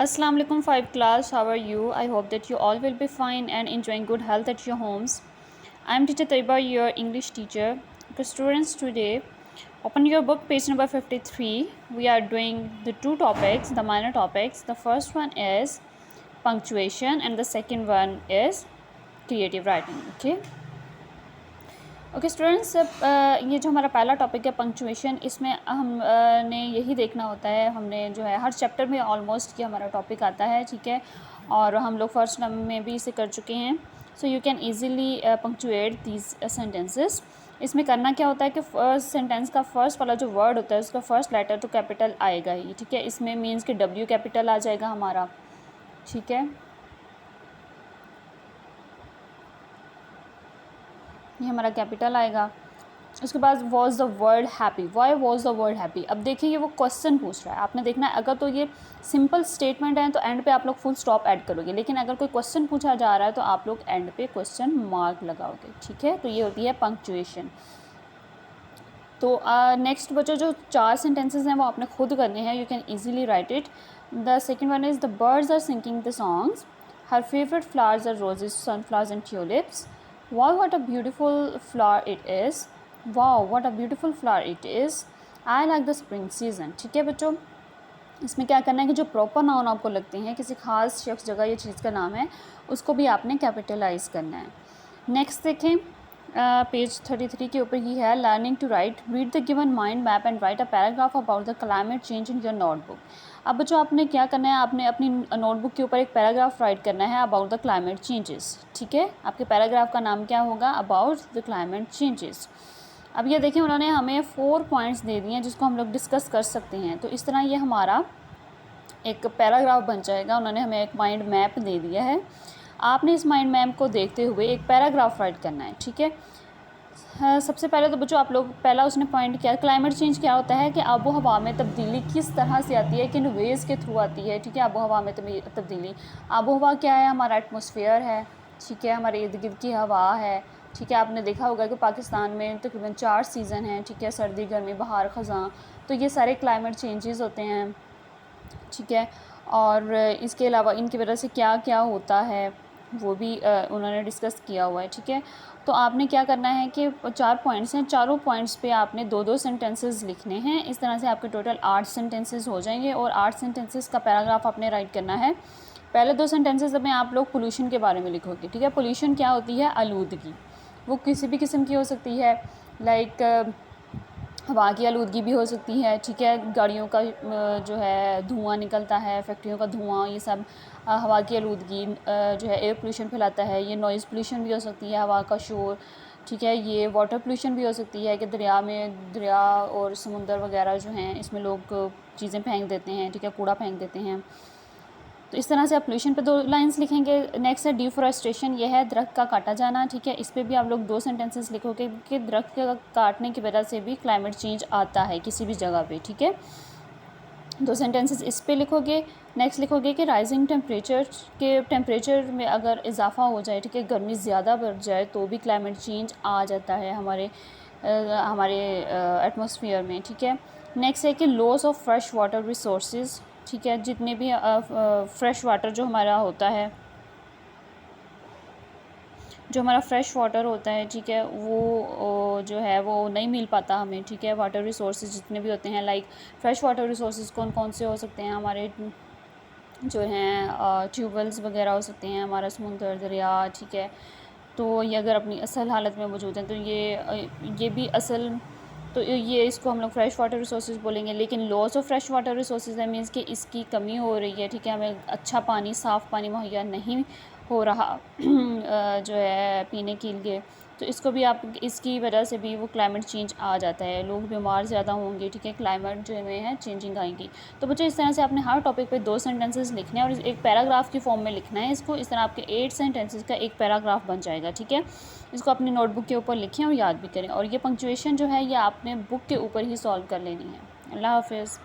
Assalamu alaikum 5 class, how are you? I hope that you all will be fine and enjoying good health at your homes. I am teacher Taiba, your English teacher. Okay, students, today open your book page number 53. We are doing the two topics, the minor topics. The first one is punctuation and the second one is creative writing. Okay students, ये जो हमारा पहला topic है punctuation, इसमें हम ने यही देखना होता है। हमने जो है हर चैप्टर में ऑलमोस्ट ये हमारा टॉपिक आता है, ठीक है, और हम लोग फर्स्ट टर्म में भी इसे कर चुके हैं। So you can easily punctuate these sentences. इसमें करना क्या होता है कि फर्स्ट सेंटेंस का फर्स्ट वाला जो वर्ड होता है उसका फर्स्ट लेटर तो कैपिटल आएगा ही, ठीक है। इसमें मीन्स कि डब्ल्यू कैपिटल आ जाएगा हमारा, ठीक है। ये हमारा कैपिटल आएगा। उसके बाद was the word happy, why was the word happy. अब देखिए ये वो क्वेश्चन पूछ रहा है, आपने देखना है। अगर तो ये सिंपल स्टेटमेंट है तो एंड पे आप लोग फुल स्टॉप ऐड करोगे, लेकिन अगर कोई क्वेश्चन पूछा जा रहा है तो आप लोग एंड पे क्वेश्चन मार्क लगाओगे, ठीक है। तो ये होती है पंक्चुएशन। तो नेक्स्ट बच्चों जो 4 सेंटेंसेस हैं वो आपने खुद करने हैं। You can easily write it. The second one is the birds are singing the songs, her favourite flowers are roses, sunflowers and tulips. Wow, what a beautiful flower it is. Wow, what a beautiful flower it is. I like the spring season. ठीक है बच्चों, इसमें क्या करना है कि जो proper noun आपको लगते हैं, किसी खास शख्स, जगह या चीज़ का नाम है, उसको भी आपने कैपिटलाइज करना है। नेक्स्ट देखें, पेज 33 के ऊपर ही है learning to write. Read the given mind map and write a paragraph about the climate change in your notebook. अब बच्चों आपने क्या करना है, आपने अपनी नोटबुक के ऊपर एक पैराग्राफ राइट करना है अबाउट द क्लाइमेट चेंजेस, ठीक है। आपके पैराग्राफ का नाम क्या होगा, अबाउट द क्लाइमेट चेंजेस। अब ये देखें, उन्होंने हमें 4 पॉइंट्स दे दिए हैं जिसको हम लोग डिस्कस कर सकते हैं। तो इस तरह ये हमारा एक पैराग्राफ बन जाएगा। उन्होंने हमें एक माइंड मैप दे दिया है, आपने इस माइंड मैप को देखते हुए एक पैराग्राफ राइट करना है, ठीक है। सबसे पहले तो बच्चों आप लोग, पहला उसने पॉइंट किया क्लाइमेट चेंज क्या होता है कि आबो हवा में तब्दीली किस तरह से आती है, किन वेज़ के थ्रू आती है, ठीक है। आबो हवा में तब्दीली, आबो हवा क्या है, हमारा एटमॉस्फेयर है, ठीक है, हमारे इर्द गिर्द की हवा है, ठीक है। आपने देखा होगा कि पाकिस्तान में तकरीबन 4 सीज़न हैं, ठीक है, सर्दी, गर्मी, बहार, ख़ज़ां। तो ये सारे क्लाइमेट चेंजेस होते हैं, ठीक है। और इसके अलावा इनकी वजह से क्या क्या होता है वो भी उन्होंने डिस्कस किया हुआ है, ठीक है। तो आपने क्या करना है कि 4 पॉइंट्स हैं, चारों पॉइंट्स पे आपने 2-2 सेंटेंसेस लिखने हैं। इस तरह से आपके टोटल 8 सेंटेंसेस हो जाएंगे और 8 सेंटेंसेस का पैराग्राफ आपने राइट करना है। पहले 2 सेंटेंसेस में आप लोग पोल्यूशन के बारे में लिखोगे, ठीक है। पोल्यूशन क्या होती है, आलूदगी। वो किसी भी किस्म की हो सकती है, लाइक हवा की आलूदगी भी हो सकती है, ठीक है। गाड़ियों का जो है धुआं निकलता है, फैक्ट्रियों का धुआं, ये सब हवा की आलूदगी जो है एयर पोल्यूशन फैलाता है। ये नॉइज़ पोल्यूशन भी हो सकती है, हवा का शोर, ठीक है। ये वाटर पोल्यूशन भी हो सकती है कि दरिया और समुंदर वगैरह जो हैं इसमें लोग चीज़ें फेंक देते हैं, ठीक है, कूड़ा फेंक देते हैं। तो इस तरह से आप पोल्यूशन पे 2 लाइंस लिखेंगे। नेक्स्ट है डिफॉरेस्टेशन, ये है दरख्त का काटा जाना, ठीक है। इस पर भी आप लोग 2 सेंटेंसेस लिखोगे कि दरख्त का काटने की वजह से भी क्लाइमेट चेंज आता है किसी भी जगह पे, ठीक है। 2 सेंटेंसेस इस पे लिखोगे। नेक्स्ट लिखोगे कि राइजिंग टेम्परेचर में अगर इजाफा हो जाए, ठीक है, गर्मी ज़्यादा बढ़ जाए तो भी क्लाइमेट चेंज आ जाता है हमारे एटमॉस्फेयर में, ठीक है। नेक्स्ट है कि loss of fresh water resources, ठीक है। जितने भी फ्रेश वाटर जो हमारा होता है, जो हमारा फ्रेश वाटर होता है, ठीक है, वो जो है वो नहीं मिल पाता हमें, ठीक है। वाटर रिसोर्सेज जितने भी होते हैं, लाइक फ्रेश वाटर रिसोर्सेज कौन कौन से हो सकते हैं, हमारे जो हैं ट्यूबवेल्स वगैरह हो सकते हैं, हमारा समुंदर, दरिया, ठीक है। तो ये अगर अपनी असल हालत में मौजूद हैं तो ये भी असल, तो ये इसको हम लोग फ्रेश वाटर रिसोर्सेज बोलेंगे। लेकिन loss of fresh water resources है मीन्स कि इसकी कमी हो रही है, ठीक है। हमें अच्छा पानी, साफ़ पानी मुहैया नहीं हो रहा जो है पीने के लिए। तो इसको भी आप, इसकी वजह से भी वो क्लाइमेट चेंज आ जाता है, लोग बीमार ज़्यादा होंगे, ठीक है, क्लाइमेट जो में है चेंजिंग आएंगी। तो बच्चों इस तरह से आपने हर टॉपिक पे 2 सेंटेंसेस लिखने हैं और एक पैराग्राफ की फॉर्म में लिखना है इसको। इस तरह आपके 8 सेंटेंसेस का एक पैराग्राफ बन जाएगा, ठीक है। इसको अपनी नोटबुक के ऊपर लिखें और याद भी करें। और ये पंक्चुएशन जो है ये आपने बुक के ऊपर ही सॉल्व कर लेनी है। अल्लाह हाफिज़।